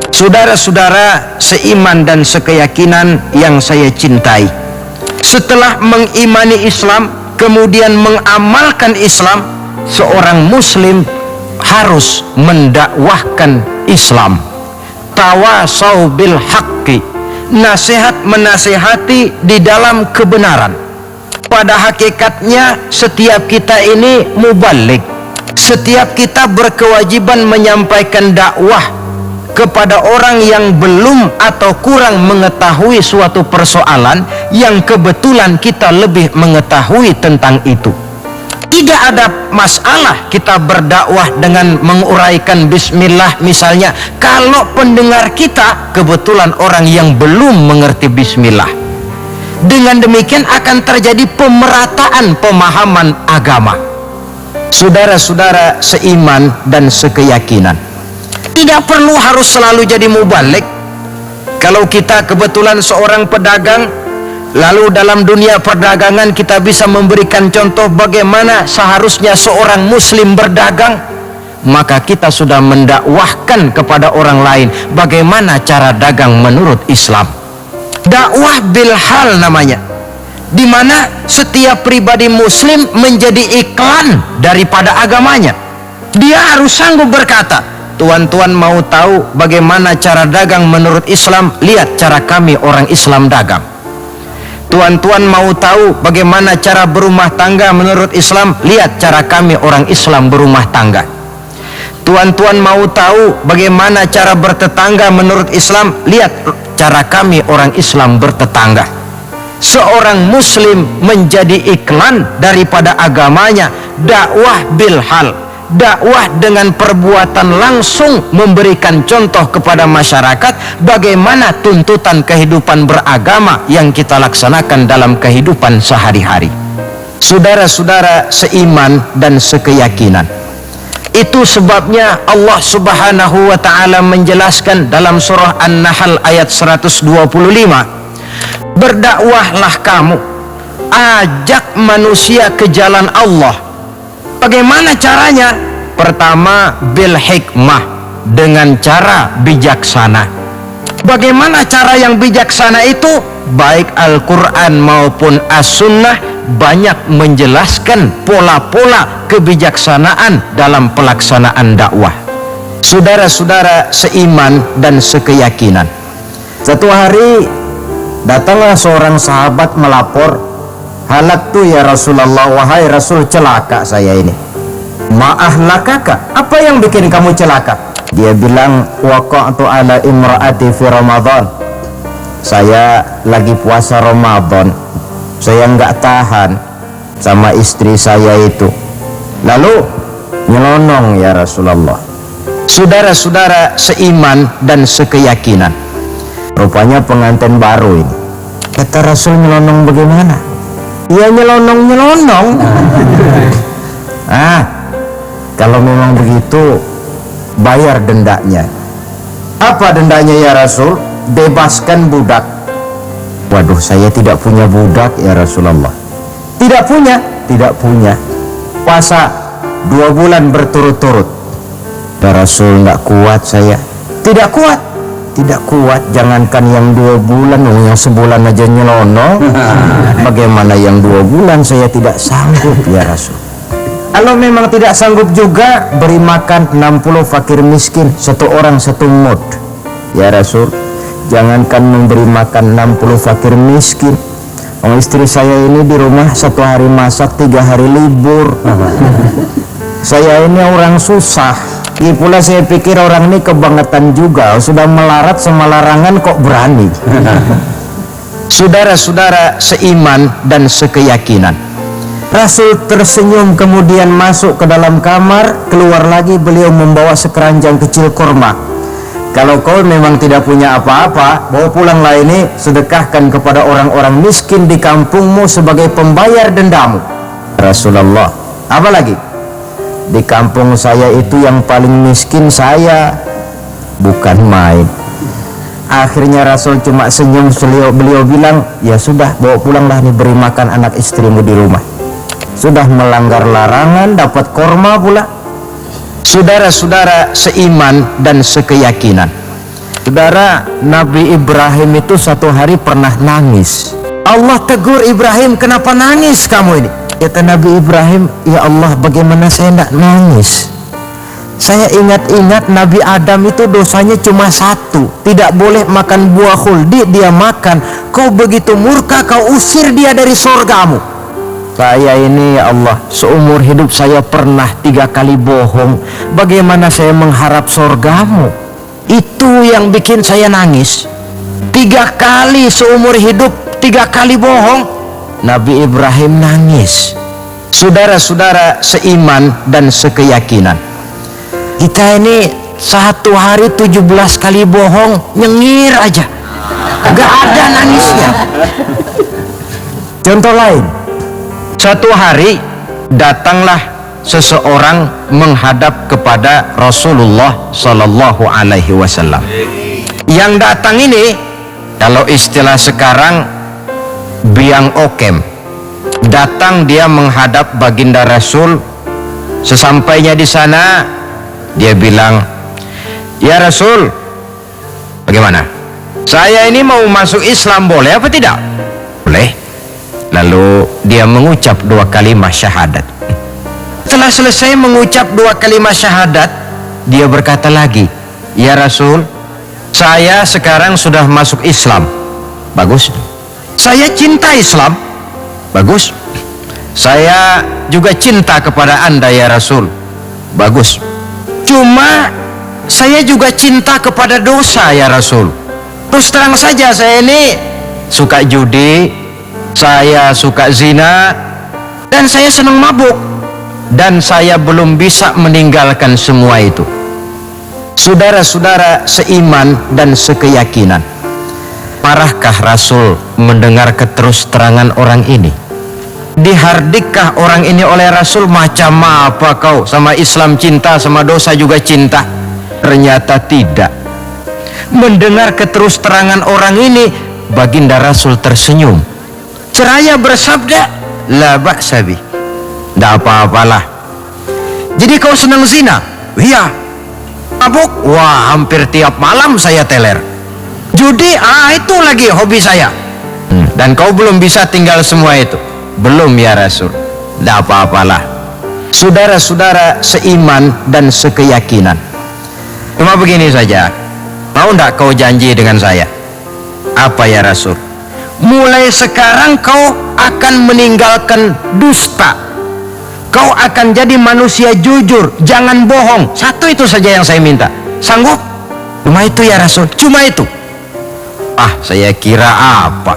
Saudara-saudara seiman dan sekeyakinan yang saya cintai, setelah mengimani Islam kemudian mengamalkan Islam, seorang muslim harus mendakwahkan Islam. Tawasau bil haqqi, nasihat menasihati di dalam kebenaran. Pada hakikatnya setiap kita ini mubaligh, setiap kita berkewajiban menyampaikan dakwah kepada orang yang belum atau kurang mengetahui suatu persoalan yang kebetulan kita lebih mengetahui tentang itu. Tidak ada masalah kita berdakwah dengan menguraikan bismillah misalnya, kalau pendengar kita kebetulan orang yang belum mengerti bismillah. Dengan demikian akan terjadi pemerataan pemahaman agama. Saudara-saudara seiman dan sekeyakinan, tidak perlu harus selalu jadi mubaligh. Kalau kita kebetulan seorang pedagang, lalu dalam dunia perdagangan kita bisa memberikan contoh bagaimana seharusnya seorang muslim berdagang, maka kita sudah mendakwahkan kepada orang lain bagaimana cara dagang menurut Islam. Dakwah bil hal namanya, di mana setiap pribadi muslim menjadi iklan daripada agamanya. Dia harus sanggup berkata, tuan-tuan mau tahu bagaimana cara dagang menurut Islam? Lihat cara kami orang Islam dagang. Tuan-tuan mau tahu bagaimana cara berumah tangga menurut Islam? Lihat cara kami orang Islam berumah tangga. Tuan-tuan mau tahu bagaimana cara bertetangga menurut Islam? Lihat cara kami orang Islam bertetangga. Seorang muslim menjadi iklan daripada agamanya. Dakwah bil hal, dakwah dengan perbuatan langsung, memberikan contoh kepada masyarakat bagaimana tuntutan kehidupan beragama yang kita laksanakan dalam kehidupan sehari-hari. Saudara-saudara seiman dan sekeyakinan, itu sebabnya Allah Subhanahu wa ta'ala menjelaskan dalam surah An-Nahl ayat 125, berdakwahlah kamu, ajak manusia ke jalan Allah. Bagaimana caranya? Pertama, bil hikmah, dengan cara bijaksana. Bagaimana cara yang bijaksana itu? Baik Al-Quran maupun As-Sunnah banyak menjelaskan pola-pola kebijaksanaan dalam pelaksanaan dakwah. Saudara-saudara seiman dan sekeyakinan, satu hari datanglah seorang sahabat melapor, halaktu ya Rasulullah, wahai Rasul, celaka saya ini. Ma'ahlakaka, apa yang bikin kamu celaka? Dia bilang, waqa'tu ala imra'ati fi Ramadan, saya lagi puasa Ramadan, saya nggak tahan sama istri saya itu, lalu nyelonong ya Rasulullah. Saudara-saudara seiman dan sekeyakinan, rupanya pengantin baru ini. Kata Rasul, nyelonong bagaimana? Ya nyelonong-nyelonong. Kalau memang begitu, bayar dendanya. Apa dendanya ya Rasul? Bebaskan budak. Waduh, saya tidak punya budak ya Rasulullah. Tidak punya? Tidak punya. Puasa 2 bulan berturut-turut. Ya Rasul, tidak kuat saya. Tidak kuat? Tidak kuat, jangankan yang 2 bulan, yang sebulan aja nyelonong. Bagaimana yang 2 bulan? Saya tidak sanggup ya Rasul. Kalau memang tidak sanggup juga, beri makan 60 fakir miskin, 1 orang 1 mud ya Rasul. Jangankan memberi makan 60 fakir miskin, istri saya ini di rumah 1 hari masak, 3 hari libur. Saya ini orang susah. Pula saya pikir orang ini kebangetan juga, sudah melarat sama larangan kok berani. Saudara-saudara seiman dan sekeyakinan, Rasul tersenyum kemudian masuk ke dalam kamar, keluar lagi beliau membawa sekeranjang kecil kurma. Kalau kau memang tidak punya apa-apa, bawa pulanglah ini, sedekahkan kepada orang-orang miskin di kampungmu sebagai pembayar dendamu. Rasulullah, apa lagi? Di kampung saya itu yang paling miskin saya, bukan main. Akhirnya Rasul cuma senyum, beliau bilang, ya sudah, bawa pulanglah nih, beri makan anak istrimu di rumah. Sudah melanggar larangan, dapat korma pula. Saudara-saudara seiman dan sekeyakinan, Saudara, Nabi Ibrahim itu satu hari pernah nangis. Allah tegur Ibrahim, kenapa nangis kamu ini? Kata Nabi Ibrahim, ya Allah, bagaimana saya tidak nangis? Saya ingat-ingat Nabi Adam itu dosanya cuma satu, tidak boleh makan buah khuldi, dia makan. Kau begitu murka, kau usir dia dari surgamu. Saya ini, ya Allah, seumur hidup saya pernah 3 kali bohong. Bagaimana saya mengharap surgamu? Itu yang bikin saya nangis. 3 kali seumur hidup, 3 kali bohong. Nabi Ibrahim nangis. Saudara-saudara seiman dan sekeyakinan, kita ini satu hari 17 kali bohong, nyengir aja, gak ada nangisnya. Contoh lain, satu hari datanglah seseorang menghadap kepada Rasulullah Sallallahu Alaihi Wasallam. Yang datang ini, kalau istilah sekarang, biang okem. Datang dia menghadap baginda Rasul. Sesampainya di sana, dia bilang, ya Rasul, bagaimana? Saya ini mau masuk Islam, boleh apa tidak? Boleh. Lalu dia mengucap 2 kalimat syahadat. Setelah selesai mengucap 2 kalimat syahadat, dia berkata lagi, ya Rasul, saya sekarang sudah masuk Islam. Bagus. Saya cinta Islam. Bagus. Saya juga cinta kepada Anda ya Rasul. Bagus. Cuma saya juga cinta kepada dosa ya Rasul. Terus terang saja, saya ini suka judi, saya suka zina, dan saya senang mabuk, dan saya belum bisa meninggalkan semua itu. Saudara-saudara seiman dan sekeyakinan, marahkah Rasul mendengar keterus-terangan orang ini? Dihardikkah orang ini oleh Rasul, macam apa kau, sama Islam cinta, sama dosa juga cinta? Ternyata tidak. Mendengar keterus-terangan orang ini, baginda Rasul tersenyum. Seraya bersabda, la ba'sa bi, tidak apa-apalah. Jadi kau senang zina? Iya. Mabuk? Wah, hampir tiap malam saya teler. Judi? Itu lagi hobi saya. Dan kau belum bisa tinggal semua itu? Belum ya Rasul. Tidak apa-apalah. Saudara-saudara seiman dan sekeyakinan, cuma begini saja, mau tidak kau janji dengan saya? Apa ya Rasul? Mulai sekarang kau akan meninggalkan dusta, kau akan jadi manusia jujur, jangan bohong. Satu itu saja yang saya minta. Sanggup? Cuma itu ya Rasul, cuma itu. Saya kira apa?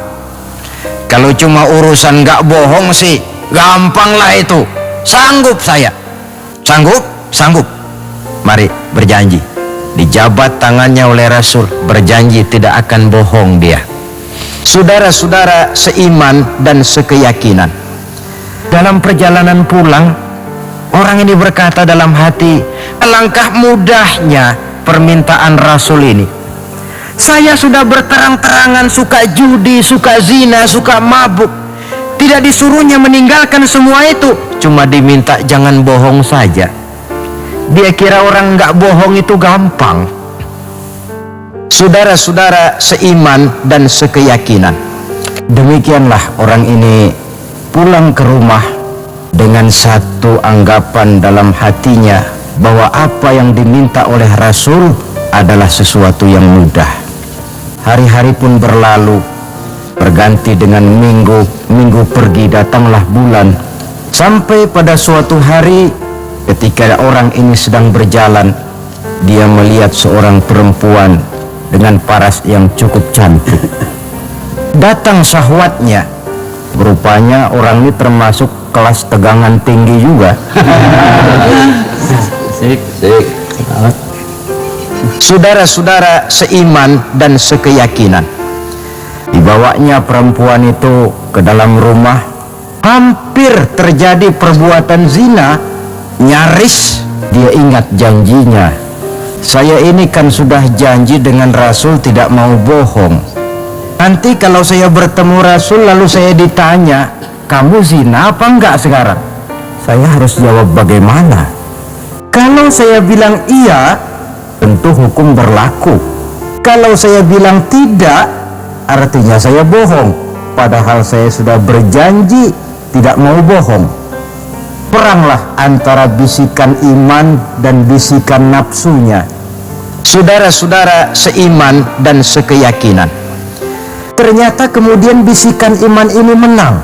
Kalau cuma urusan gak bohong sih, gampang lah itu. Sanggup saya. Sanggup? Sanggup. Mari berjanji. Dijabat tangannya oleh Rasul, berjanji tidak akan bohong dia. Saudara-saudara seiman dan sekeyakinan, dalam perjalanan pulang, orang ini berkata dalam hati, alangkah mudahnya permintaan Rasul ini. Saya sudah berterang-terangan suka judi, suka zina, suka mabuk. Tidak disuruhnya meninggalkan semua itu, cuma diminta jangan bohong saja. Dia kira orang nggak bohong itu gampang. Saudara-saudara seiman dan sekeyakinan, demikianlah orang ini pulang ke rumah dengan satu anggapan dalam hatinya bahwa apa yang diminta oleh Rasul adalah sesuatu yang mudah. Hari-hari pun berlalu, berganti dengan minggu, minggu pergi, datanglah bulan. Sampai pada suatu hari, ketika orang ini sedang berjalan, dia melihat seorang perempuan dengan paras yang cukup cantik. Datang syahwatnya. Rupanya orang ini termasuk kelas tegangan tinggi juga. Saudara-saudara seiman dan sekeyakinan, dibawanya perempuan itu ke dalam rumah. Hampir terjadi perbuatan zina. Nyaris dia ingat janjinya. Saya ini kan sudah janji dengan Rasul tidak mau bohong. Nanti kalau saya bertemu Rasul lalu saya ditanya, kamu zina apa enggak sekarang? Saya harus jawab bagaimana? Kalau saya bilang iya, tentu hukum berlaku. Kalau saya bilang tidak, artinya saya bohong, padahal saya sudah berjanji tidak mau bohong. Peranglah antara bisikan iman dan bisikan nafsunya. Saudara-saudara seiman dan sekeyakinan, Ternyata kemudian bisikan iman ini menang.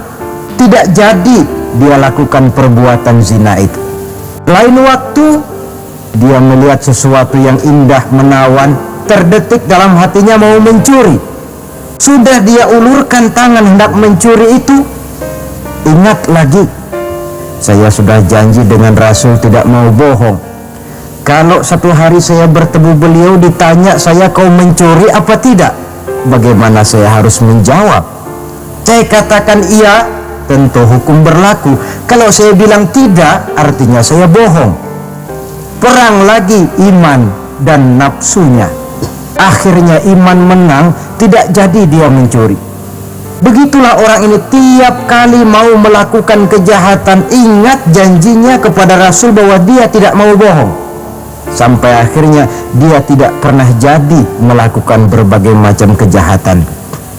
Tidak jadi dia lakukan perbuatan zina itu. Lain waktu dia melihat sesuatu yang indah menawan, terdetik dalam hatinya mau mencuri. Sudah dia ulurkan tangan hendak mencuri itu, ingat lagi, saya sudah janji dengan Rasul tidak mau bohong. Kalau satu hari saya bertemu beliau ditanya saya, kau mencuri apa tidak? Bagaimana saya harus menjawab? Saya katakan iya, tentu hukum berlaku. Kalau saya bilang tidak, artinya saya bohong. Perang lagi iman dan nafsunya. Akhirnya iman menang, tidak jadi dia mencuri. Begitulah orang ini tiap kali mau melakukan kejahatan, ingat janjinya kepada Rasul bahwa dia tidak mau bohong. Sampai akhirnya dia tidak pernah jadi melakukan berbagai macam kejahatan.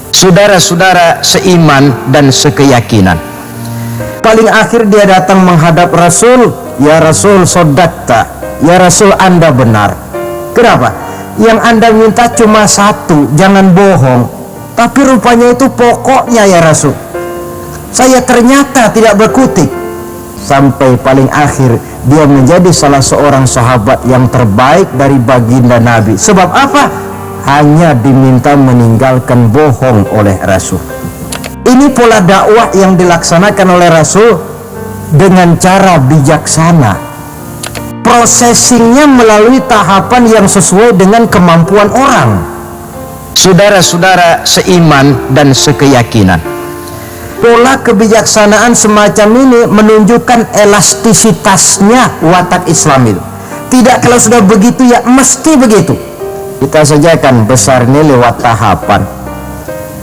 saudara-saudara seiman dan sekeyakinan, Paling akhir dia datang menghadap Rasul, ya Rasul sodakta, ya Rasul Anda benar. Kenapa? Yang Anda minta cuma satu, jangan bohong. Tapi rupanya itu pokoknya ya Rasul. Saya ternyata tidak berkutik. Sampai paling akhir dia menjadi salah seorang sahabat yang terbaik dari baginda Nabi. Sebab apa? Hanya diminta meninggalkan bohong oleh Rasul. Ini pola dakwah yang dilaksanakan oleh Rasul dengan cara bijaksana. Prosesingnya melalui tahapan yang sesuai dengan kemampuan orang. saudara-saudara seiman dan sekeyakinan, Pola kebijaksanaan semacam ini menunjukkan elastisitasnya watak Islam itu. Tidak kalau sudah begitu ya mesti begitu. Kita sajakan besar ini lewat tahapan.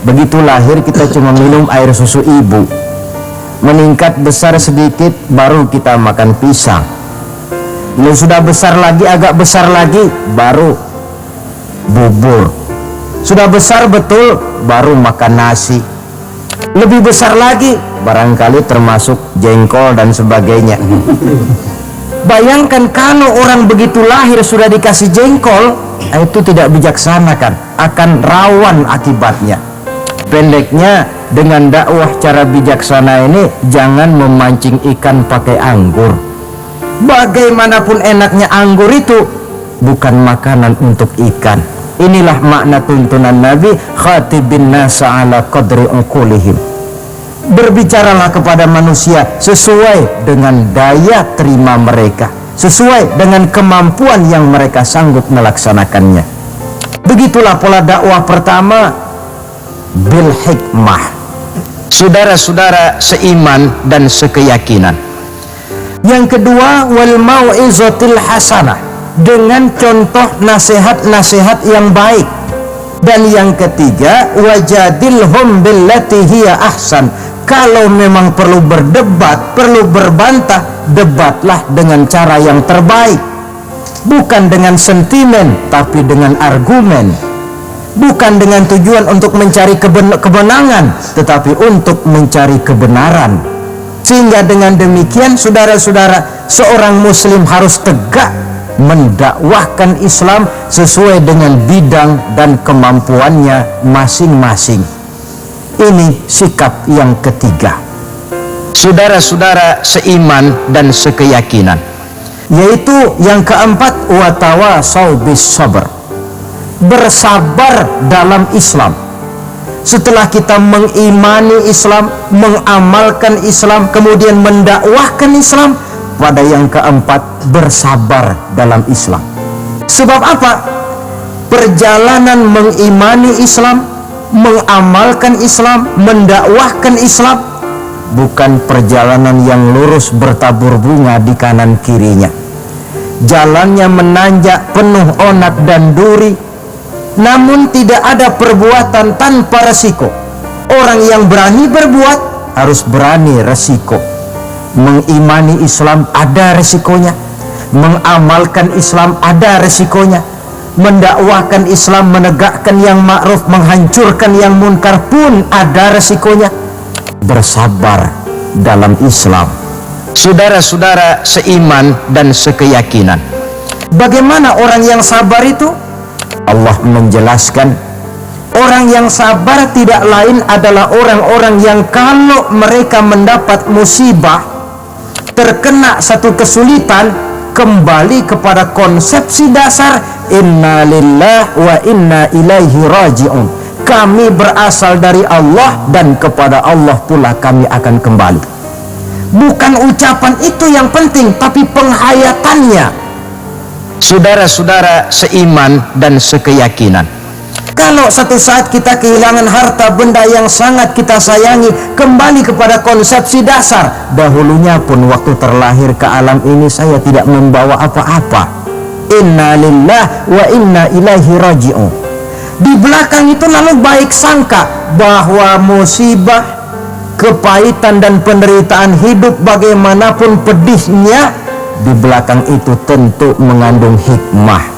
Begitu lahir kita cuma minum air susu ibu. Meningkat besar sedikit baru kita makan pisang. Lalu sudah besar lagi, agak besar lagi, baru bubur. Sudah besar betul, baru makan nasi. Lebih besar lagi, barangkali termasuk jengkol dan sebagainya. Bayangkan kalau orang begitu lahir sudah dikasih jengkol, itu tidak bijaksana kan, akan rawan akibatnya. Pendeknya, dengan dakwah cara bijaksana ini, jangan memancing ikan pakai anggur. Bagaimanapun enaknya anggur itu, bukan makanan untuk ikan. Inilah makna tuntunan Nabi, khatibin nasa ala qadri uqulihim. Berbicaralah kepada manusia sesuai dengan daya terima mereka, sesuai dengan kemampuan yang mereka sanggup melaksanakannya. Begitulah pola dakwah pertama, bil hikmah. saudara-saudara seiman dan sekeyakinan, Yang kedua, wal mau'izatil hasanah, dengan contoh nasihat-nasihat yang baik. Dan yang ketiga, wajadilhum billati hiya ahsan. Kalau memang perlu berdebat, perlu berbantah, debatlah dengan cara yang terbaik. Bukan dengan sentimen, tapi dengan argumen. Bukan dengan tujuan untuk mencari kemenangan, tetapi untuk mencari kebenaran. Sehingga dengan demikian, saudara-saudara, seorang muslim harus tegak mendakwahkan Islam sesuai dengan bidang dan kemampuannya masing-masing. Ini sikap yang ketiga. saudara-saudara seiman dan sekeyakinan, Yaitu yang keempat, watawasau bis sabr, bersabar dalam Islam. Setelah kita mengimani Islam, mengamalkan Islam, kemudian mendakwahkan Islam, pada yang keempat, bersabar dalam Islam. Sebab apa? Perjalanan mengimani Islam, mengamalkan Islam, mendakwahkan Islam, bukan perjalanan yang lurus bertabur bunga di kanan kirinya. Jalannya menanjak, penuh onak dan duri. Namun tidak ada perbuatan tanpa resiko. Orang yang berani berbuat harus berani resiko. Mengimani Islam ada resikonya, mengamalkan Islam ada resikonya, mendakwahkan Islam, menegakkan yang ma'ruf, menghancurkan yang munkar pun ada resikonya. Bersabar dalam Islam. Saudara-saudara seiman dan sekeyakinan, Bagaimana orang yang sabar itu? Allah menjelaskan, orang yang sabar tidak lain adalah orang-orang yang kalau mereka mendapat musibah, terkena satu kesulitan, kembali kepada konsepsi dasar inna lillahi wa inna ilaihi raji'un. Kami berasal dari Allah dan kepada Allah pula kami akan kembali. Bukan ucapan itu yang penting, tapi penghayatannya. saudara-saudara seiman dan sekeyakinan, Kalau satu saat kita kehilangan harta benda yang sangat kita sayangi, kembali kepada konsepsi dasar. Dahulunya pun waktu terlahir ke alam ini saya tidak membawa apa-apa. Inna lillahi wa inna ilaihi raji'un. Di belakang itu lalu baik sangka bahwa musibah, kepahitan dan penderitaan hidup bagaimanapun pedihnya, di belakang itu tentu mengandung hikmah.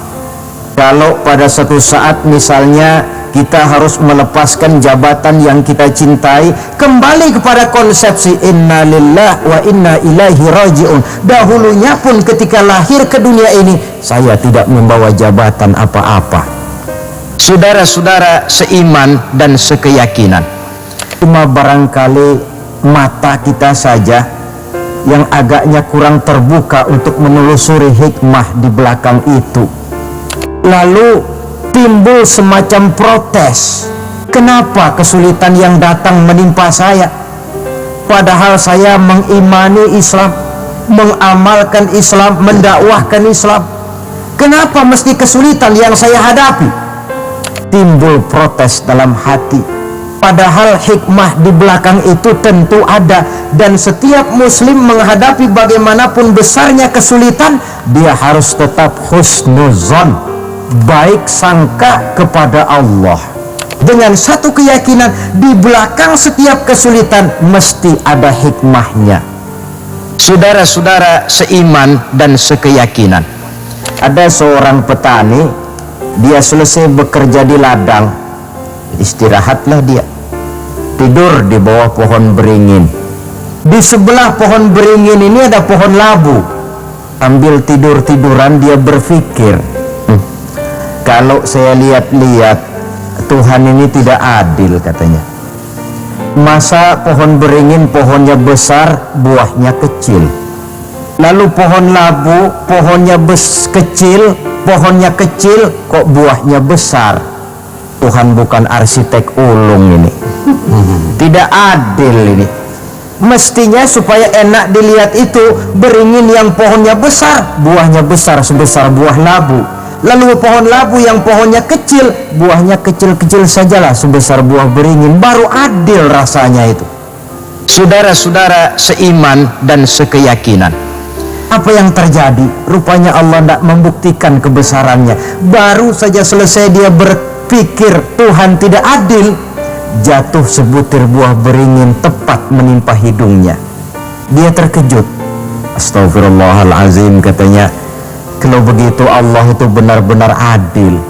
Kalau pada satu saat misalnya kita harus melepaskan jabatan yang kita cintai, kembali kepada konsepsi inna lillahi wa inna ilaihi raji'un. Dahulunya pun ketika lahir ke dunia ini saya tidak membawa jabatan apa-apa. saudara-saudara seiman dan sekeyakinan, Cuma barangkali mata kita saja yang agaknya kurang terbuka untuk menelusuri hikmah di belakang itu. Lalu timbul semacam protes. Kenapa kesulitan yang datang menimpa saya? Padahal saya mengimani Islam, mengamalkan Islam, mendakwahkan Islam. Kenapa mesti kesulitan yang saya hadapi? Timbul protes dalam hati. Padahal hikmah di belakang itu tentu ada, dan setiap muslim menghadapi bagaimanapun besarnya kesulitan, dia harus tetap husnuzon, baik sangka kepada Allah, dengan satu keyakinan di belakang setiap kesulitan mesti ada hikmahnya. saudara-saudara seiman dan sekeyakinan, Ada seorang petani, dia selesai bekerja di ladang, istirahatlah dia, tidur di bawah pohon beringin. Di sebelah pohon beringin ini ada pohon labu. Ambil tidur-tiduran dia berpikir, kalau saya lihat-lihat Tuhan ini tidak adil, katanya. Masa pohon beringin pohonnya besar, buahnya kecil. Lalu pohon labu pohonnya kecil, pohonnya kecil kok buahnya besar. Tuhan bukan arsitek ulung ini. Tidak adil ini. Mestinya supaya enak dilihat itu beringin yang pohonnya besar, buahnya besar sebesar buah labu. Lalu pohon labu yang pohonnya kecil, buahnya kecil-kecil sajalah sebesar buah beringin. Baru adil rasanya itu. saudara-saudara seiman dan sekeyakinan, Apa yang terjadi? Rupanya Allah tidak membuktikan kebesarannya. Baru saja selesai dia berpikir Tuhan tidak adil, jatuh sebutir buah beringin tepat menimpa hidungnya. Dia terkejut. Astagfirullahalazim, katanya. Kalau begitu Allah itu benar-benar adil.